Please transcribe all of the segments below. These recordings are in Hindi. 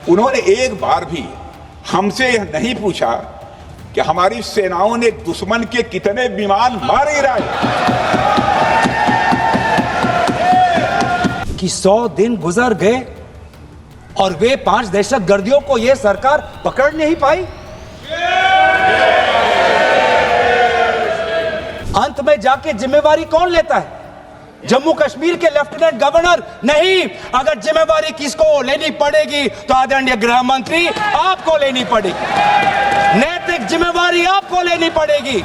उन्होंने एक बार भी हमसे यह नहीं पूछा कि हमारी सेनाओं ने दुश्मन के कितने विमान मारे रहे कि 100 दिन गुजर गए और वे 5 दहशतगर्दियों को यह सरकार पकड़ नहीं पाई। अंत में जाके जिम्मेवारी कौन लेता है? जम्मू कश्मीर के लेफ्टिनेंट गवर्नर नहीं। अगर जिम्मेवारी किसको लेनी पड़ेगी तो आदरणीय गृह मंत्री आपको लेनी पड़ेगी। नैतिक जिम्मेवारी आपको लेनी पड़ेगी।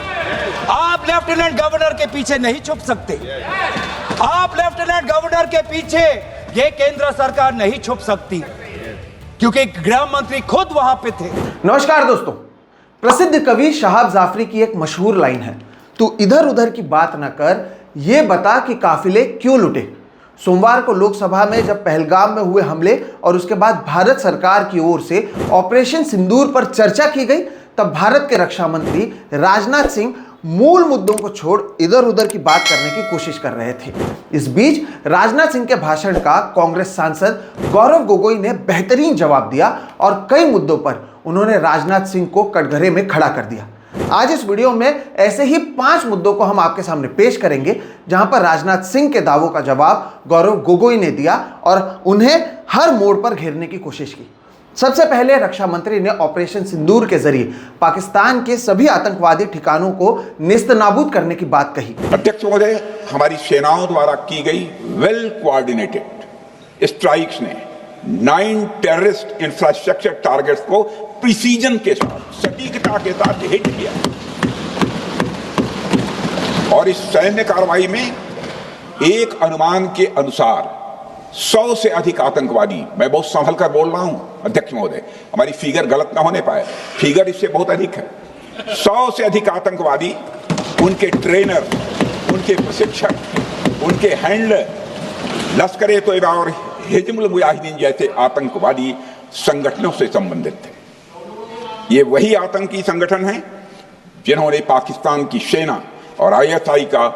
आप लेफ्टिनेंट गवर्नर के पीछे नहीं छुप सकते। आप लेफ्टिनेंट गवर्नर के पीछे ये केंद्र सरकार नहीं छुप सकती, क्योंकि गृह मंत्री खुद वहां पे थे। नमस्कार दोस्तों, प्रसिद्ध कवि शाहब जाफरी की एक मशहूर लाइन है, तू इधर उधर की बात ना कर, ये बता कि काफिले क्यों लुटे। सोमवार को लोकसभा में जब पहलगाम में हुए हमले और उसके बाद भारत सरकार की ओर से ऑपरेशन सिंदूर पर चर्चा की गई, तब भारत के रक्षा मंत्री राजनाथ सिंह मूल मुद्दों को छोड़ इधर उधर की बात करने की कोशिश कर रहे थे। इस बीच राजनाथ सिंह के भाषण का कांग्रेस सांसद गौरव गोगोई ने बेहतरीन जवाब दिया और कई मुद्दों पर उन्होंने राजनाथ सिंह को कटघरे में खड़ा कर दिया। आज इस वीडियो में ऐसे ही 5 मुद्दों को हम आपके सामने पेश करेंगे, जहां पर राजनाथ सिंह के दावों का जवाब गौरव गोगोई ने दिया और उन्हें हर मोड़ पर घेरने की कोशिश की। सबसे पहले रक्षा मंत्री ने ऑपरेशन सिंदूर के जरिए पाकिस्तान के सभी आतंकवादी ठिकानों को नेस्तनाबूद करने की बात कही। अध्यक्ष महोदय, हमारी सेनाओं द्वारा की गई वेल कोऑर्डिनेटेड स्ट्राइक्स ने 9 टेररिस्ट इंफ्रास्ट्रक्चर टारगेट्स को प्रिसीजन के साथ, सटीकता के साथ हिट किया और इस सैन्य कार्रवाई में एक अनुमान के अनुसार 100 से अधिक आतंकवादी, मैं बहुत संभल कर बोल रहा हूं अध्यक्ष महोदय, हमारी फिगर गलत ना होने पाए, फिगर इससे बहुत अधिक है। 100 से अधिक आतंकवादी, उनके ट्रेनर, उनके प्रशिक्षक, उनके हैंडलर लश्कर-ए तोयबा और हिजबुल मुजाहिदीन जैसे आतंकवादी संगठनों से संबंधित थे। ये वही आतंकी संगठन हैं जिन्होंने पाकिस्तान की सेना और आईएसआई का,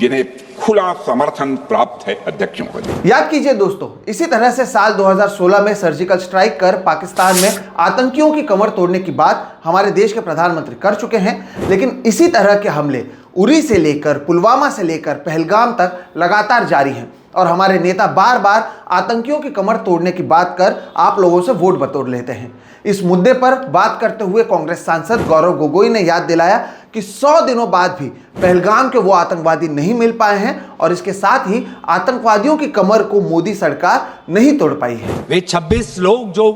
जिन्हें खुला समर्थन प्राप्त है अध्यक्षों को। याद कीजिए दोस्तों, इसी तरह से साल 2016 में सर्जिकल स्ट्राइक कर पाकिस्तान में आतंकियों की कमर तोड़ने की बात हमारे देश के प्रधानमंत्री कर चुके हैं, लेकिन इसी तरह के हमले उरी से लेकर पुलवामा से लेकर पहलगाम तक लगातार जारी हैं और हमारे नेता बार बार आतंकियों की कमर तोड़ने की बात कर आप लोगों से वोट बटोर लेते हैं। इस मुद्दे पर बात करते हुए कांग्रेस सांसद गौरव गोगोई ने याद दिलाया कि 100 दिनों बाद भी पहलगाम के वो आतंकवादी नहीं मिल पाए हैं और इसके साथ ही आतंकवादियों की कमर को मोदी सरकार नहीं तोड़ पाई है। वे 26 लोग जो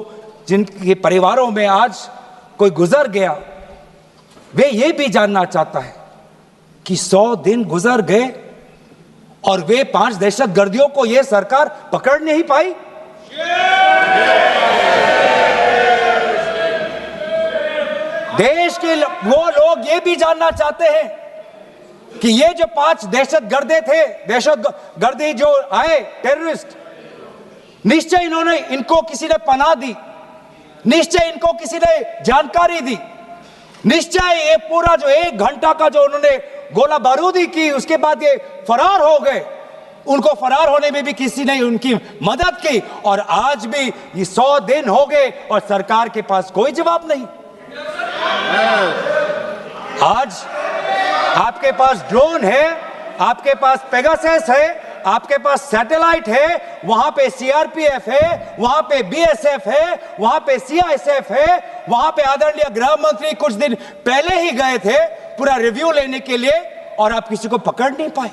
जिनके परिवारों में आज कोई गुजर गया, वे ये भी जानना चाहता है कि 100 दिन गुजर गए और वे 5 दहशतगर्दियों को यह सरकार पकड़ नहीं पाई। देश के वो लोग ये भी जानना चाहते हैं कि ये जो 5 दहशतगर्दे थे, दहशतगर्दी जो आए टेररिस्ट, निश्चय इनको किसी ने पनाह दी, निश्चय इनको किसी ने जानकारी दी, निश्चय ये पूरा जो 1 घंटा का जो उन्होंने गोला बारूदी की, उसके बाद ये फरार हो गए, उनको फरार होने में भी किसी ने उनकी मदद की और आज भी ये 100 दिन हो गए और सरकार के पास कोई जवाब नहीं। आज आपके पास ड्रोन है, आपके पास पेगासस है, आपके पास सैटेलाइट है, वहां पे सीआरपीएफ है, वहां पे बीएसएफ है, वहां पे सीआईएसएफ है, वहां पे आदरणीय गृह मंत्री कुछ दिन पहले ही गए थे पूरा रिव्यू लेने के लिए और आप किसी को पकड़ नहीं पाए।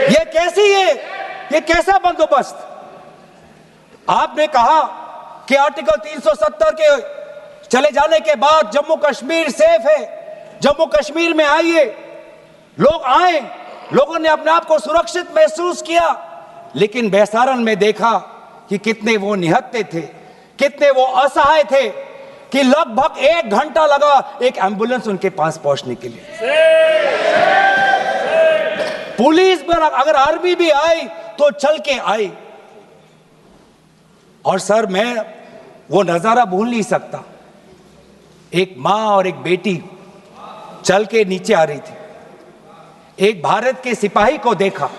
ये कैसी है, ये कैसा बंदोबस्त? आपने कहा कि आर्टिकल 370 के चले जाने के बाद जम्मू कश्मीर सेफ है, जम्मू कश्मीर में आइए, लोग आए, लोगों ने अपने आप को सुरक्षित महसूस किया, लेकिन बेसारन में देखा कि कितने वो निहत्थे थे, कितने वो असहाय थे कि लगभग 1 घंटा लगा एक एम्बुलेंस उनके पास पहुंचने के लिए। पुलिस पर अगर आर्मी भी आई तो चल के आई। और सर, मैं वो नजारा भूल नहीं सकता, एक मां और एक बेटी चल के नीचे आ रही थी, एक भारत के सिपाही को देखा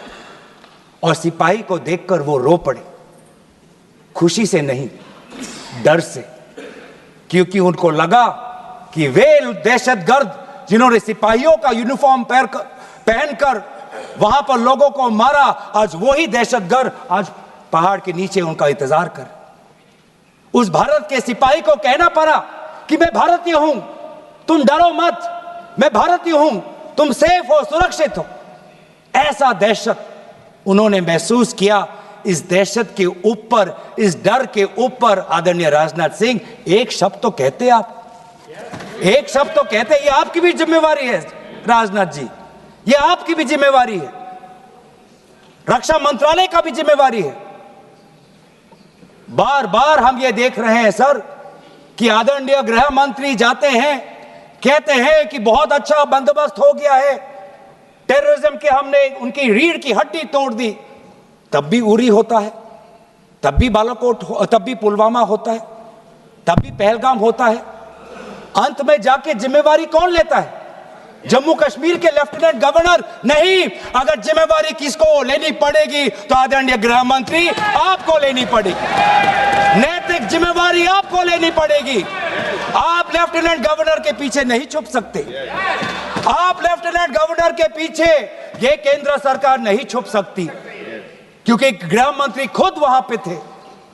और सिपाही को देखकर वो रो पड़े। खुशी से नहीं, डर से, क्योंकि उनको लगा कि वे दहशतगर्द जिन्होंने सिपाहियों का यूनिफॉर्म पहनकर वहां पर लोगों को मारा, आज वही दहशतगर्द आज पहाड़ के नीचे उनका इंतजार कर। उस भारत के सिपाही को कहना पड़ा कि मैं भारतीय हूं, तुम डरो मत, मैं भारतीय हूं, तुम सेफ हो, सुरक्षित हो। ऐसा दहशत उन्होंने महसूस किया। इस दहशत के ऊपर, इस डर के ऊपर आदरणीय राजनाथ सिंह एक शब्द तो कहते, आप एक शब्द तो कहते। ये आपकी भी जिम्मेवारी है राजनाथ जी, ये आपकी भी जिम्मेवारी है, रक्षा मंत्रालय का भी जिम्मेवारी है। बार बार हम ये देख रहे हैं सर कि आदरणीय गृह मंत्री जाते हैं, कहते हैं कि बहुत अच्छा बंदोबस्त हो गया है, टेररिज्म के हमने उनकी रीढ़ की हड्डी तोड़ दी। तब भी उरी होता है, तब भी बालाकोट, तब भी पुलवामा होता है, तब भी पहलगाम होता है। अंत में जाके जिम्मेवारी कौन लेता है? जम्मू कश्मीर के लेफ्टिनेंट गवर्नर नहीं। अगर जिम्मेवारी किसको लेनी पड़ेगी तो आदरणीय गृह मंत्री आपको लेनी पड़ेगी, नैतिक जिम्मेवारी आपको लेनी पड़ेगी। आप लेफ्टिनेंट गवर्नर के पीछे नहीं छुप सकते, आप लेफ्टिनेंट गवर्नर के पीछे ये केंद्र सरकार नहीं छुप सकती, क्योंकि गृह मंत्री खुद वहां पे थे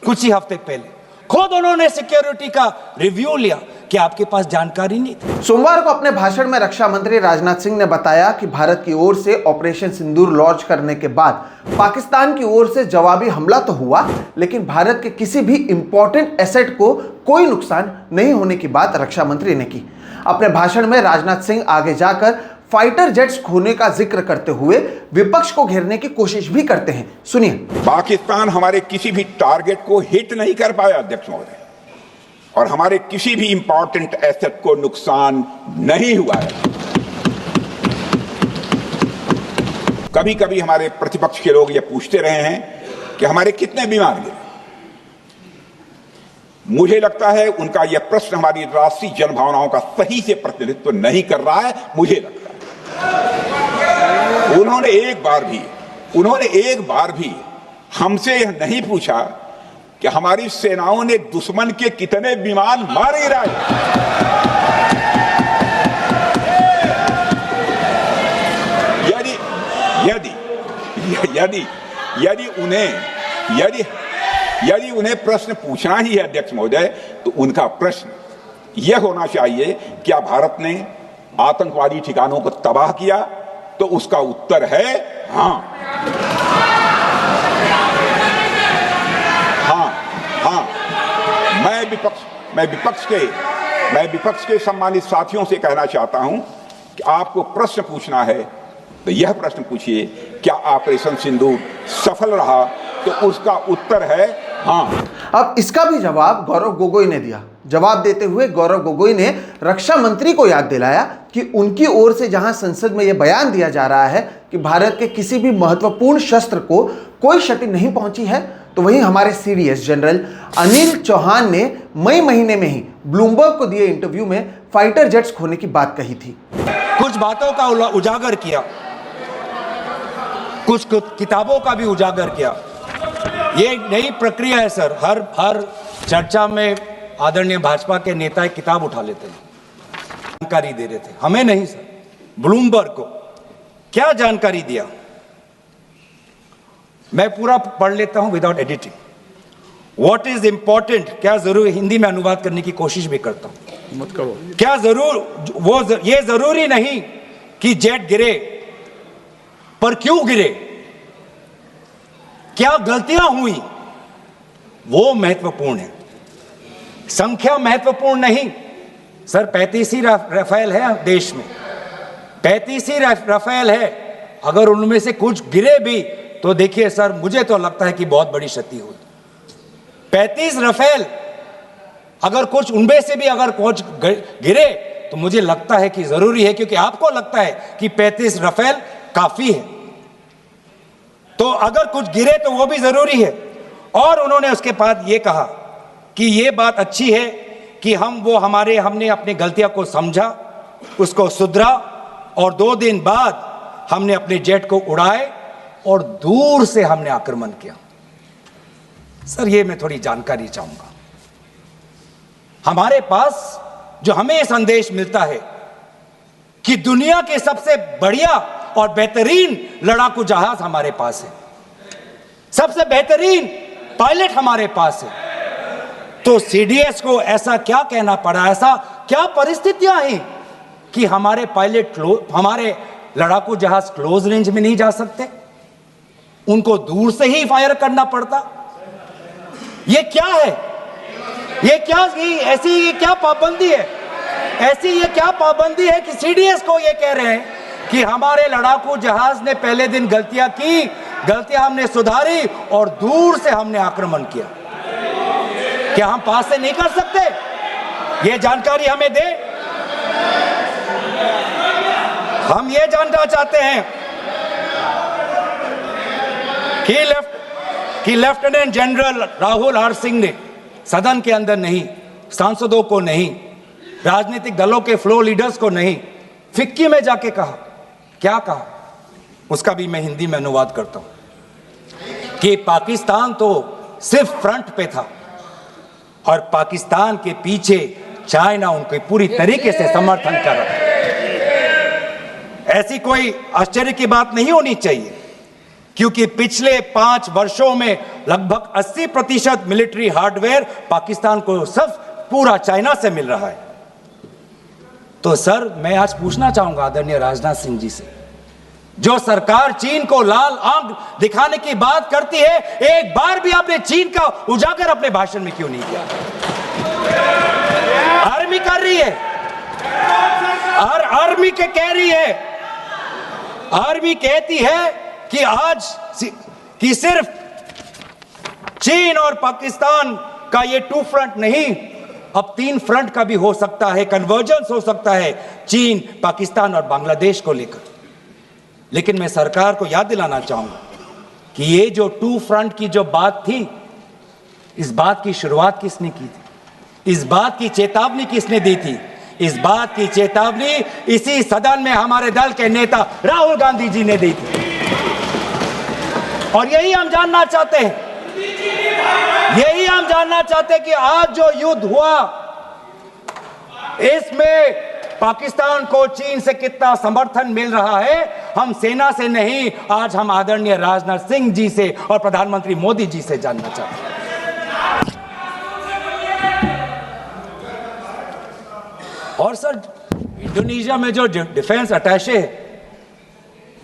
कुछ ही हफ्ते पहले, खुद उन्होंने सिक्योरिटी का रिव्यू लिया कि आपके पास जानकारी नहीं थी। सोमवार को अपने भाषण में रक्षा मंत्री राजनाथ सिंह ने बताया कि भारत की ओर से ऑपरेशन सिंदूर लॉन्च करने के बाद पाकिस्तान की ओर से जवाबी हमला तो हुआ, लेकिन भारत के किसी भी इंपॉर्टेंट एसेट को कोई नुकसान नहीं होने की बात रक्षा मंत्री ने की। अपने भाषण में राजनाथ सिंह आगे जाकर फाइटर जेट्स खोने का जिक्र करते हुए विपक्ष को घेरने की कोशिश भी करते हैं। सुनिए। पाकिस्तान हमारे किसी भी टारगेट को हिट नहीं कर पाया अध्यक्ष महोदय, और हमारे किसी भी इंपॉर्टेंट एसेट को नुकसान नहीं हुआ है। कभी कभी हमारे प्रतिपक्ष के लोग ये पूछते रहे हैं कि हमारे कितने विमान गिरे। मुझे लगता है उनका यह प्रश्न हमारी राष्ट्रीय जनभावनाओं का सही से प्रतिनिधित्व नहीं कर रहा है। मुझे लगता है उन्होंने एक बार भी हमसे यह नहीं पूछा कि हमारी सेनाओं ने दुश्मन के कितने विमान मार गिराए। यदि उन्हें प्रश्न पूछना ही है अध्यक्ष महोदय, तो उनका प्रश्न यह होना चाहिए, क्या भारत ने आतंकवादी ठिकानों को तबाह किया? तो उसका उत्तर है हाँ, हाँ, हाँ। मैं विपक्ष के सम्मानित साथियों से कहना चाहता हूं कि आपको प्रश्न पूछना है तो यह प्रश्न पूछिए, क्या ऑपरेशन सिंदूर सफल रहा? तो उसका उत्तर है हाँ। अब इसका भी जवाब गौरव गोगोई ने दिया। जवाब देते हुए गौरव गोगोई ने रक्षा मंत्री को याद दिलाया कि उनकी ओर से जहां संसद में यह बयान दिया जा रहा है कि भारत के किसी भी महत्वपूर्ण शस्त्र को कोई क्षति नहीं पहुंची है, तो वहीं हमारे सीडीएस जनरल अनिल चौहान ने मई महीने में ही ब्लूमबर्ग को दिए इंटरव्यू में फाइटर जेट्स खोने की बात कही थी। कुछ बातों का उजागर किया, कुछ किताबों का भी उजागर किया। ये नई प्रक्रिया है सर, हर चर्चा में आदरणीय भाजपा के नेता एक किताब उठा लेते हैं, जानकारी दे रहे थे। हमें नहीं सर, ब्लूमबर्ग को क्या जानकारी दिया, मैं पूरा पढ़ लेता हूं without editing. What is important, क्या जरूरी, हिंदी में अनुवाद करने की कोशिश भी करता हूं, मत करो। क्या ये जरूरी नहीं कि जेट गिरे, पर क्यों गिरे, क्या गलतियां हुई, वो महत्वपूर्ण है। संख्या महत्वपूर्ण नहीं सर, 35 ही राफेल है देश में, 35 ही राफेल है। अगर उनमें से कुछ गिरे भी तो देखिए सर, मुझे तो लगता है कि बहुत बड़ी क्षति हुई। 35 राफेल, अगर कुछ उनमें से भी अगर कुछ गिरे तो मुझे लगता है कि जरूरी है, क्योंकि आपको लगता है कि 35 राफेल काफी है, तो अगर कुछ गिरे तो वो भी जरूरी है। और उन्होंने उसके बाद ये कहा कि ये बात अच्छी है कि हमने अपनी गलतियों को समझा, उसको सुधरा, और 2 दिन बाद हमने अपने जेट को उड़ाए और दूर से हमने आक्रमण किया। सर ये मैं थोड़ी जानकारी चाहूंगा। हमारे पास जो हमें ये संदेश मिलता है कि दुनिया के सबसे बढ़िया और बेहतरीन लड़ाकू जहाज हमारे पास है, सबसे बेहतरीन पायलट हमारे पास है, तो सीडीएस को ऐसा क्या कहना पड़ा, ऐसा क्या परिस्थितियां हैं कि हमारे पायलट हमारे लड़ाकू जहाज क्लोज रेंज में नहीं जा सकते, उनको दूर से ही फायर करना पड़ता? ये क्या है? ये क्या पाबंदी है? ऐसी ये क्या पाबंदी है कि सीडीएस को ये कह रहे हैं कि हमारे लड़ाकू जहाज ने पहले दिन गलतियां की, गलतियां हमने सुधारी और दूर से हमने आक्रमण किया? क्या हम पास से नहीं कर सकते? ये जानकारी हमें दे। हम ये जानना चाहते हैं कि लेफ्टिनेंट जनरल राहुल हर सिंह ने सदन के अंदर नहीं, सांसदों को नहीं, राजनीतिक दलों के फ्लो लीडर्स को नहीं, फिक्की में जाके कहा, क्या कहा उसका भी मैं हिंदी में अनुवाद करता हूं कि पाकिस्तान तो सिर्फ फ्रंट पे था और पाकिस्तान के पीछे चाइना उनके पूरी तरीके से समर्थन कर रहा है। ऐसी कोई आश्चर्य की बात नहीं होनी चाहिए, क्योंकि पिछले 5 वर्षों में लगभग 80% मिलिट्री हार्डवेयर पाकिस्तान को सिर्फ पूरा चाइना से मिल रहा है। तो सर मैं आज पूछना चाहूंगा आदरणीय राजनाथ सिंह जी से, जो सरकार चीन को लाल आंख दिखाने की बात करती है, एक बार भी आपने चीन का उजागर अपने भाषण में क्यों नहीं किया? आर्मी कर रही है, आर्मी के कह रही है, आर्मी कहती है कि आज कि सिर्फ चीन और पाकिस्तान का ये 2 फ्रंट नहीं, अब 3 फ्रंट का भी हो सकता है, कन्वर्जेंस हो सकता है चीन, पाकिस्तान और बांग्लादेश को लेकर। लेकिन मैं सरकार को याद दिलाना चाहूंगा कि ये जो 2 फ्रंट की जो बात थी, इस बात की शुरुआत किसने की थी? इस बात की चेतावनी किसने दी थी? इस बात की चेतावनी इसी सदन में हमारे दल के नेता राहुल गांधी जी ने दी थी। और यही हम जानना चाहते हैं, यही हम जानना चाहते हैं कि आज जो युद्ध हुआ, इसमें पाकिस्तान को चीन से कितना समर्थन मिल रहा है? हम सेना से नहीं, आज हम आदरणीय राजनाथ सिंह जी से और प्रधानमंत्री मोदी जी से जानना चाहते हैं। और सर इंडोनेशिया में जो डिफेंस अटैचे है,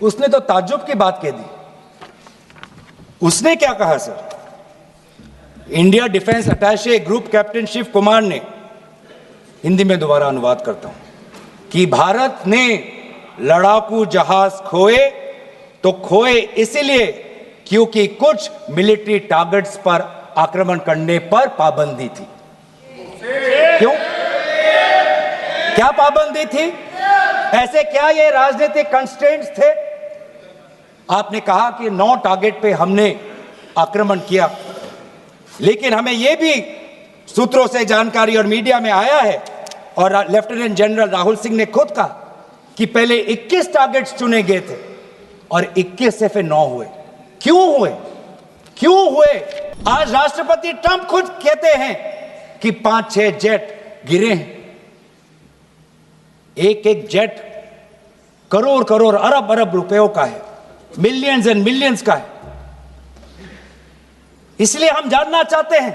उसने तो ताज्जुब की बात कह दी। उसने क्या कहा sir? India defence attache group captain Shiv Kumar ने, हिंदी में दोबारा अनुवाद करता हूं, कि भारत ने लड़ाकू जहाज खोए तो खोए इसलिए क्योंकि कुछ मिलिट्री टारगेट्स पर आक्रमण करने पर पाबंदी थी। क्यों? क्या पाबंदी थी? ऐसे क्या ये राजनीतिक कंस्ट्रेंट्स थे? आपने कहा कि 9 टारगेट पे हमने आक्रमण किया, लेकिन हमें यह भी सूत्रों से जानकारी और मीडिया में आया है, और लेफ्टिनेंट जनरल राहुल सिंह ने खुद कहा कि पहले 21 टारगेट्स चुने गए थे और 21 से फिर 9 हुए। क्यों हुए? क्यों हुए? आज राष्ट्रपति ट्रंप खुद कहते हैं कि 5-6 जेट गिरे हैं। एक जेट करोड़ करोड़ अरब अरब रुपयों का है, मिलियंस एंड मिलियंस का है। इसलिए हम जानना चाहते हैं,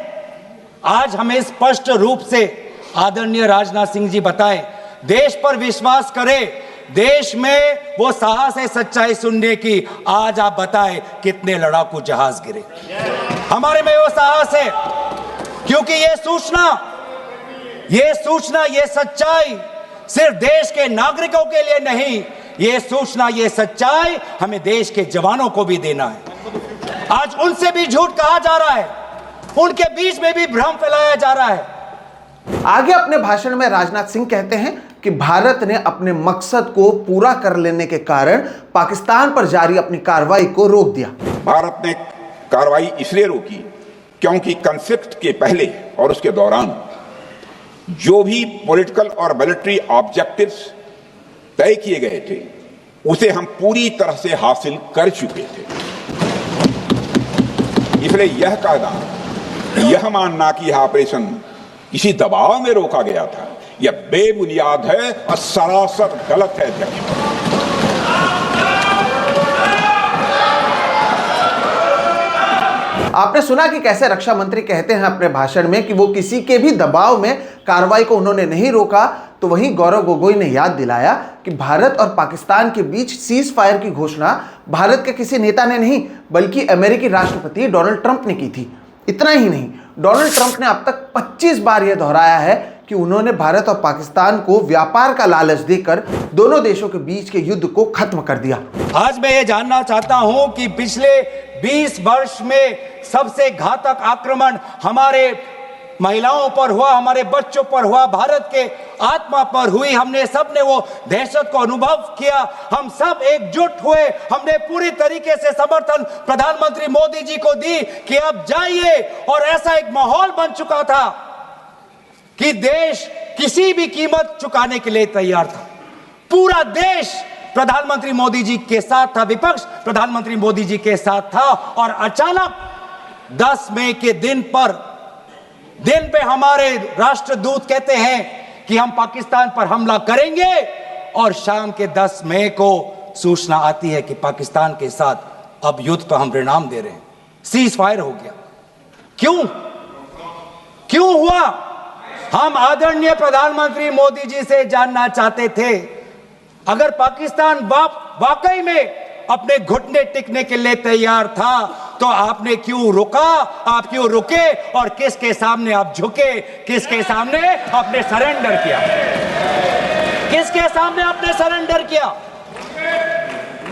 आज हमें स्पष्ट रूप से आदरणीय राजनाथ सिंह जी बताएं, देश पर विश्वास करें, देश में वो साहस है सच्चाई सुनने की। आज आप बताएं कितने लड़ाकू जहाज गिरे? हमारे में वो साहस है, क्योंकि ये सूचना, ये सच्चाई सिर्फ देश के नागरिकों के लिए नहीं, ये सूचना, ये सच्चाई हमें देश के जवानों को भी देना है। आज उनसे भी झूठ कहा जा रहा है, उनके बीच में भी भ्रम फैलाया जा रहा है। आगे अपने भाषण में राजनाथ सिंह कहते हैं कि भारत ने अपने मकसद को पूरा कर लेने के कारण पाकिस्तान पर जारी अपनी कार्रवाई को रोक दिया। भारत ने कार्रवाई इसलिए रोकी क्योंकि कॉन्फ्लिक्ट के पहले और उसके दौरान जो भी पॉलिटिकल और मिलिट्री ऑब्जेक्टिव्स तय किए गए थे, उसे हम पूरी तरह से हासिल कर चुके थे। इसलिए यह कहना यह मानना कि यह ऑपरेशन किसी दबाव में रोका गया था, यह बेबुनियाद है और सरासर गलत है अध्यक्ष। आपने सुना कि कैसे रक्षा मंत्री कहते हैं अपने भाषण में कि वो किसी के भी दबाव में कार्रवाई को उन्होंने नहीं रोका। तो वहीं गौरव गोगोई ने याद दिलाया कि भारत और पाकिस्तान के बीच सीज फायर की घोषणा भारत के किसी नेता ने नहीं बल्कि अमेरिकी राष्ट्रपति डोनाल्ड ट्रंप ने की थी। इतना ही नहीं, डोनाल्ड ट्रंप ने अब तक 25 बार यह दोहराया है कि उन्होंने भारत और पाकिस्तान को व्यापार का लालच देकर दोनों देशों के बीच के युद्ध को खत्म कर दिया। आज मैं ये जानना चाहता हूं कि पिछले 20 वर्ष में सबसे घातक आक्रमण हमारे महिलाओं पर हुआ, हमारे बच्चों पर हुआ, भारत के आत्मा पर हुई। हमने सब ने वो दहशत को अनुभव किया, हम सब एकजुट हुए, हमने पूरी तरीके से समर्थन प्रधानमंत्री मोदी जी को दी कि अब जाइए। और ऐसा एक माहौल बन चुका था कि देश किसी भी कीमत चुकाने के लिए तैयार था। पूरा देश प्रधानमंत्री मोदी जी के साथ था, विपक्ष प्रधानमंत्री मोदी जी के साथ था। और अचानक 10 मई के दिन पे हमारे राष्ट्रदूत कहते हैं कि हम पाकिस्तान पर हमला करेंगे, और शाम के 10 मई को सूचना आती है कि पाकिस्तान के साथ अब युद्ध पर हम परिणाम दे रहे हैं, सीज फायर हो गया। क्यों हुआ? हम आदरणीय प्रधानमंत्री मोदी जी से जानना चाहते थे, अगर पाकिस्तान वाकई में अपने घुटने टिकने के लिए तैयार था तो आपने क्यों रुका? आप क्यों रुके और किसके सामने आप झुके? किसके सामने आपने सरेंडर किया? किसके सामने आपने सरेंडर किया?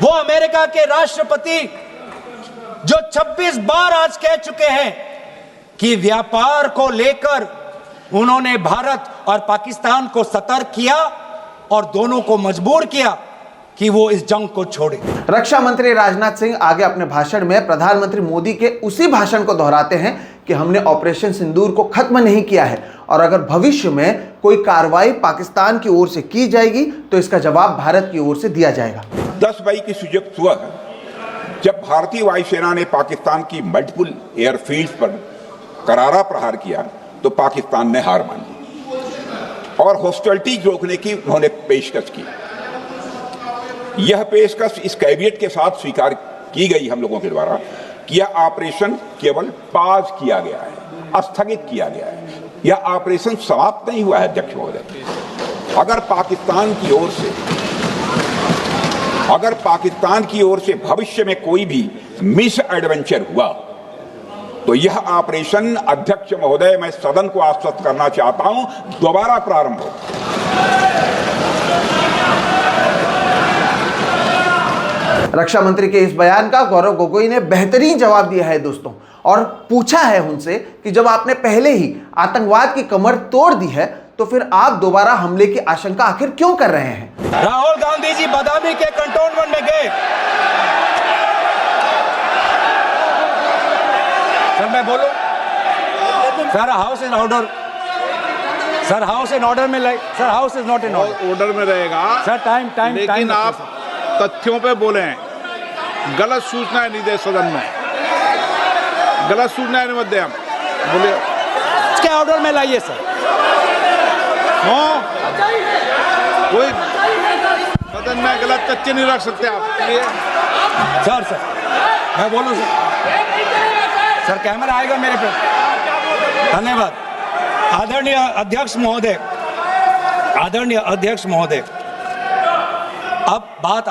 वो अमेरिका के राष्ट्रपति जो 26 बार आज कह चुके हैं कि व्यापार को लेकर उन्होंने भारत और पाकिस्तान को सतर्क किया और दोनों को मजबूर किया कि वो इस जंग को छोड़े। रक्षा मंत्री राजनाथ सिंह आगे अपने भाषण में प्रधानमंत्री मोदी के उसी भाषण को दोहराते हैं कि हमने ऑपरेशन सिंदूर को खत्म नहीं किया है, और अगर भविष्य में कोई कार्रवाई पाकिस्तान की ओर से की जाएगी तो इसका जवाब भारत की ओर से दिया जाएगा। 10 मई की सुबह सुबह जब भारतीय वायुसेना ने पाकिस्तान की मल्टीपल एयरफील्ड्स पर करारा प्रहार किया तो पाकिस्तान ने हार मान ली और हॉस्टिलिटी रोकने की उन्होंने पेशकश की। यह पेशकश इस कैबिनेट के साथ स्वीकार की गई हम लोगों के द्वारा कि यह ऑपरेशन केवल पाज किया गया है, स्थगित किया गया है। यह ऑपरेशन समाप्त नहीं हुआ है अध्यक्ष महोदय। अगर पाकिस्तान की ओर से भविष्य में कोई भी मिस एडवेंचर हुआ तो यह ऑपरेशन, अध्यक्ष महोदय, मैं सदन को आश्वस्त करना चाहता हूं, दोबारा प्रारंभ हो। रक्षा मंत्री के इस बयान का गौरव गोगोई ने बेहतरीन जवाब दिया है दोस्तों, और पूछा है उनसे कि जब आपने पहले ही आतंकवाद की कमर तोड़ दी है तो फिर आप दोबारा हमले की आशंका आखिर क्यों कर रहे हैं? राहुल गांधी जी बदामी के कंटोनमेंट में गए। सर मैं बोलूं? Sir house in order. Sir house in order में like. Sir house is not in order में रहेगा सर। टाइम लेकिन आप तथ्यों पे बोले, गलत सूचनाएं नहीं दे सदन में, गलत सूचनाएं नहीं मत दे। हम बोले इसके ऑर्डर में लाइए सर। कोई सदन में गलत तथ्य नहीं रख सकते आप। सर मैं बोलूं सर कैमरा आएगा मेरे पे। धन्यवाद। आदरणीय अध्यक्ष महोदय, अब बात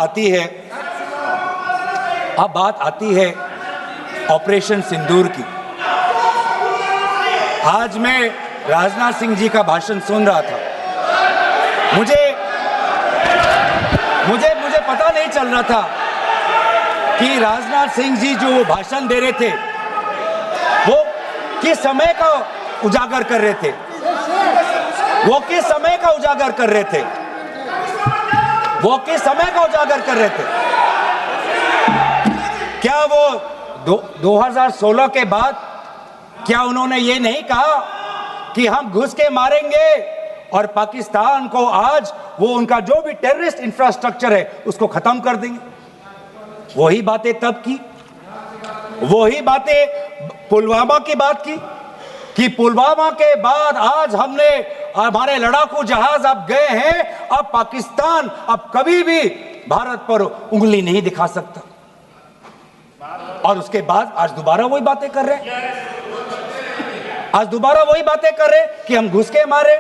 आती है ऑपरेशन सिंदूर की। आज मैं राजनाथ सिंह जी का भाषण सुन रहा था। मुझे पता नहीं चल रहा था कि राजनाथ सिंह जी जो भाषण दे रहे थे वो किस समय का उजागर कर रहे थे। क्या वो 2016 के बाद क्या उन्होंने ये नहीं कहा कि हम घुस के मारेंगे और पाकिस्तान को आज वो उनका जो भी टेररिस्ट इंफ्रास्ट्रक्चर है उसको खत्म कर देंगे? वही बातें तब की, वही बातें पुलवामा की बात की, कि पुलवामा के बाद आज हमने हमारे लड़ाकू जहाज अब गए हैं, अब पाकिस्तान अब कभी भी भारत पर उंगली नहीं दिखा सकता। और उसके बाद आज दोबारा वही बातें कर रहे हैं, आज दोबारा वही बातें कर रहे हैं कि हम घुस के मारे,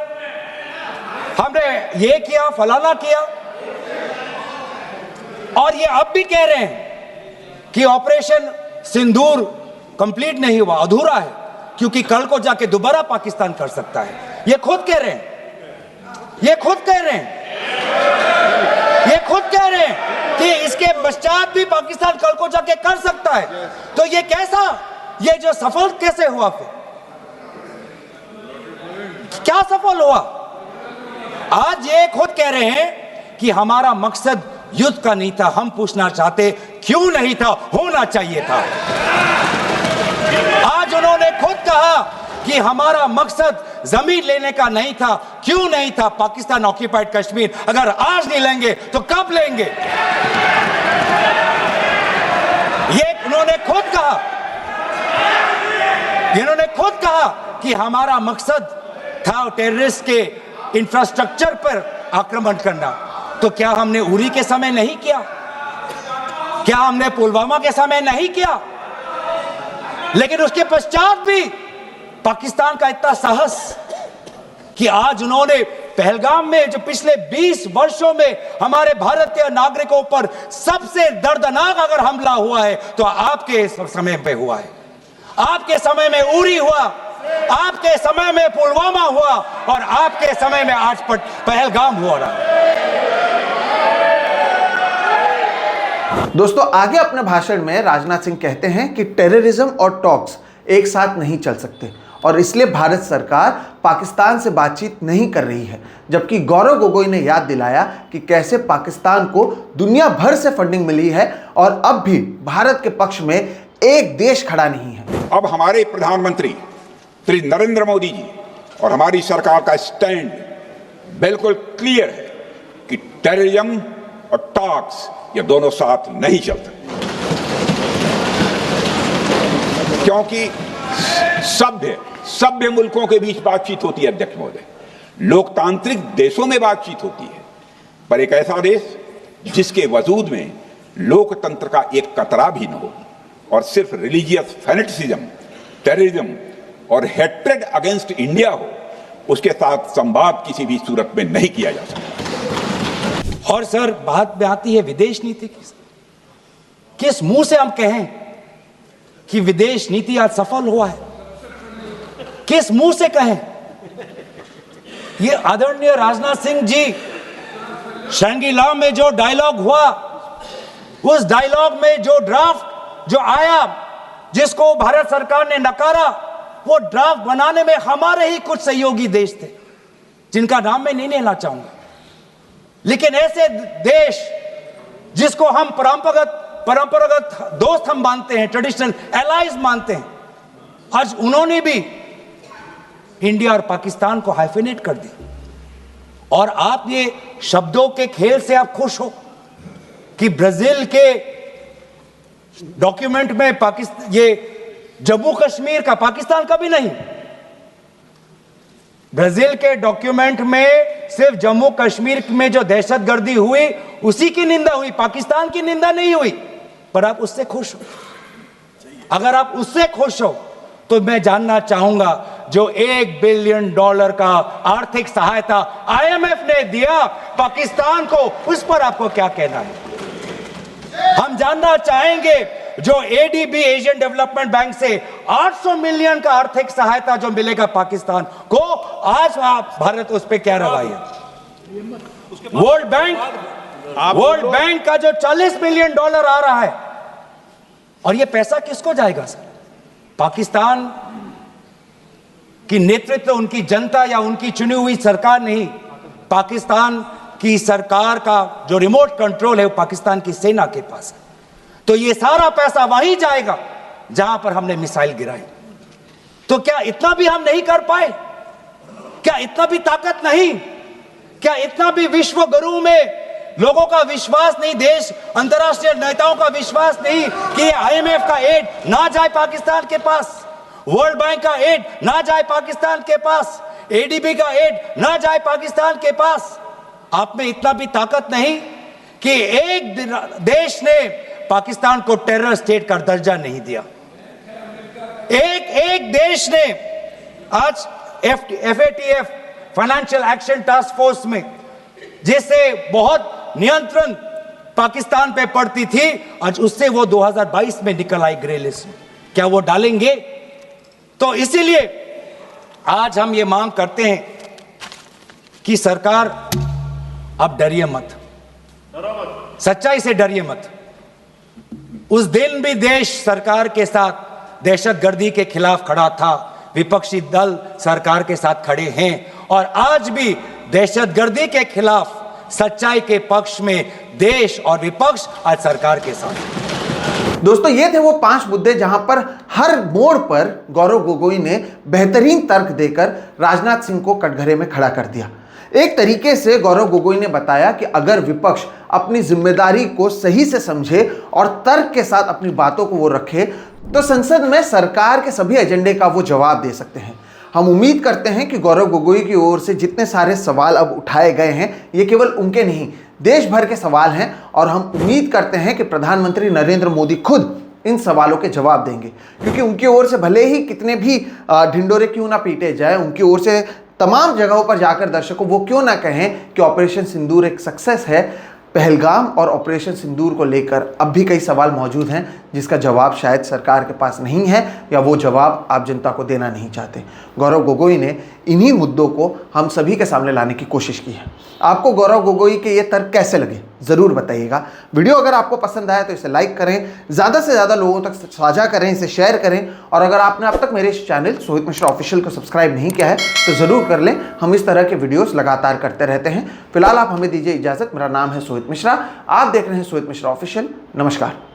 हमने ये किया, फलाना किया। और ये अब भी कह रहे हैं कि ऑपरेशन सिंदूर कंप्लीट नहीं हुआ, अधूरा है, क्योंकि कल को जाके दोबारा पाकिस्तान कर सकता है। ये खुद कह रहे हैं, ये खुद कह रहे हैं, ये खुद कह रहे हैं कि इसके पश्चात भी पाकिस्तान कल को जाके कर सकता है। तो ये कैसा, ये जो सफल कैसे हुआ, फिर क्या सफल हुआ? आज ये खुद कह रहे हैं कि हमारा मकसद युद्ध का नहीं था। हम पूछना चाहते क्यों नहीं था, होना चाहिए था। आज उन्होंने खुद कहा कि हमारा मकसद जमीन लेने का नहीं था। क्यों नहीं था? पाकिस्तान ऑक्यूपाइड कश्मीर अगर आज नहीं लेंगे तो कब लेंगे? ये उन्होंने खुद कहा, इन्होंने खुद कहा कि हमारा मकसद था टेररिस्ट के इंफ्रास्ट्रक्चर पर आक्रमण करना। तो क्या हमने उरी के समय नहीं किया? क्या हमने पुलवामा के समय नहीं किया? लेकिन उसके पश्चात भी पाकिस्तान का इतना साहस कि आज उन्होंने पहलगाम में जो पिछले 20 वर्षों में हमारे भारतीय नागरिकों पर सबसे दर्दनाक अगर हमला हुआ है तो आपके समय पे हुआ है। आपके समय में उरी हुआ, आपके समय में पुलवामा हुआ और आपके समय में आज पहलगाम हो रहा है। दोस्तों, आगे अपने भाषण में राजनाथ सिंह कहते हैं कि टेररिज्म और टॉक्स एक साथ नहीं चल सकते और इसलिए भारत सरकार पाकिस्तान से बातचीत नहीं कर रही है। जबकि गौरव गोगोई ने याद दिलाया कि कैसे पाकिस्तान को दुनिया भर से फंडिंग मिली है और अब भी भारत के पक्ष में एक देश खड़ा नहीं है। अब हमारे प्रधानमंत्री श्री नरेंद्र मोदी जी और हमारी सरकार का स्टैंड बिल्कुल क्लियर है कि टेररिज्म और टॉक्स ये दोनों साथ नहीं चलते, क्योंकि सभ्य मुल्कों के बीच बातचीत होती है अध्यक्ष महोदय, लोकतांत्रिक देशों में बातचीत होती है, पर एक ऐसा देश जिसके वजूद में लोकतंत्र का एक कतरा भी न हो और सिर्फ रिलीजियस फैनेटिसिज्म, टेररिज्म और हेट्रेड अगेंस्ट इंडिया हो, उसके साथ संवाद किसी भी सूरत में नहीं किया जा सकता। और सर, बात में आती है विदेश नीति की। किस मुंह से हम कहें कि विदेश नीति आज सफल हुआ है? किस मुंह से कहें? ये आदरणीय राजनाथ सिंह जी, शंगीला में जो डायलॉग हुआ, उस डायलॉग में जो ड्राफ्ट जो आया, जिसको भारत सरकार ने नकारा, वो ड्राफ्ट बनाने में हमारे ही कुछ सहयोगी देश थे, जिनका नाम मैं नहीं लेना चाहूंगा। लेकिन ऐसे देश जिसको हम परंपरागत दोस्त हम मानते हैं, ट्रेडिशनल एलाइज मानते हैं, आज उन्होंने भी इंडिया और पाकिस्तान को हाइफिनेट कर दिया। और आप ये शब्दों के खेल से आप खुश हो कि ब्राजील के डॉक्यूमेंट में पाकिस्तान, ये जम्मू कश्मीर का, पाकिस्तान का भी नहीं, ब्राजील के डॉक्यूमेंट में सिर्फ जम्मू कश्मीर में जो दहशतगर्दी हुई उसी की निंदा हुई, पाकिस्तान की निंदा नहीं हुई। पर आप उससे खुश हो? अगर आप उससे खुश हो तो मैं जानना चाहूंगा, जो $1 बिलियन का आर्थिक सहायता IMF ने दिया पाकिस्तान को, उस पर आपको क्या कहना है? हम जानना चाहेंगे जो ADB, एशियन डेवलपमेंट बैंक से 800 मिलियन का आर्थिक सहायता जो मिलेगा पाकिस्तान को, आज भारत उस पर क्या रवैया है? वर्ल्ड बैंक का जो $40 मिलियन आ रहा है, और ये पैसा किसको जाएगा सर? पाकिस्तान की नेतृत्व उनकी जनता या उनकी चुनी हुई सरकार नहीं, पाकिस्तान की सरकार का जो रिमोट कंट्रोल है वो पाकिस्तान की सेना के पास है। तो ये सारा पैसा वहीं जाएगा जहां पर हमने मिसाइल गिराई। तो क्या इतना भी हम नहीं कर पाए? क्या इतना भी ताकत नहीं? क्या इतना भी विश्व गुरु में लोगों का विश्वास नहीं, देश अंतर्राष्ट्रीय नेताओं का विश्वास नहीं कि IMF का एड ना जाए पाकिस्तान के पास? वर्ल्ड बैंक का एड ना जाए पाकिस्तान के पास, एडीबी का एड ना जाए पाकिस्तान के पास। आप में इतना भी ताकत नहीं कि एक देश ने पाकिस्तान को टेरर स्टेट का दर्जा नहीं दिया। एक देश ने आज FATF financial action task force में, जिससे बहुत नियंत्रण पाकिस्तान पे पड़ती थी, आज उससे वो 2022 में निकल आई ग्रे लिस्ट में। क्या वो डालेंगे? तो इसीलिए आज हम ये मांग करते हैं कि सरकार अब डरिए मत, सच्चाई से डरिए मत। उस दिन भी देश सरकार के साथ दहशतगर्दी के खिलाफ खड़ा था, विपक्षी दल सरकार के साथ खड़े हैं, और आज भी दहशतगर्दी के खिलाफ सच्चाई के पक्ष में देश और विपक्ष आज सरकार के साथ। दोस्तों, ये थे वो 5 मुद्दे जहां पर हर मोड़ पर गौरव गोगोई ने बेहतरीन तर्क देकर राजनाथ सिंह को कटघरे में खड़ा कर दिया। एक तरीके से गौरव गोगोई ने बताया कि अगर विपक्ष अपनी जिम्मेदारी को सही से समझे और तर्क के साथ अपनी बातों को वो रखे, तो संसद में सरकार के सभी एजेंडे का वो जवाब दे सकते हैं। हम उम्मीद करते हैं कि गौरव गोगोई की ओर से जितने सारे सवाल अब उठाए गए हैं, ये केवल उनके नहीं, देश भर के सवाल हैं, और हम उम्मीद करते हैं कि प्रधानमंत्री नरेंद्र मोदी खुद इन सवालों के जवाब देंगे, क्योंकि उनकी ओर से भले ही कितने भी ढिंडोरे क्यों ना पीटे जाए, उनकी ओर से तमाम जगहों पर जाकर दर्शकों वो क्यों ना कहें कि ऑपरेशन सिंदूर एक सक्सेस है, पहलगाम और ऑपरेशन सिंदूर को लेकर अब भी कई सवाल मौजूद हैं जिसका जवाब शायद सरकार के पास नहीं है, या वो जवाब आप जनता को देना नहीं चाहते। गौरव गोगोई ने इन्हीं मुद्दों को हम सभी के सामने लाने की कोशिश की है। आपको गौरव गोगोई के ये तर्क कैसे लगे ज़रूर बताइएगा। वीडियो अगर आपको पसंद आया तो इसे लाइक करें, ज़्यादा से ज़्यादा लोगों तक साझा करें, इसे शेयर करें, और अगर आपने अब तक मेरे इस चैनल सोहित मिश्रा ऑफिशियल को सब्सक्राइब नहीं किया है तो ज़रूर कर लें। हम इस तरह के वीडियोस लगातार करते रहते हैं। फिलहाल आप हमें दीजिए इजाज़त। मेरा नाम है सोहित मिश्रा, आप देख रहे हैं सोहित मिश्रा ऑफिशियल। नमस्कार।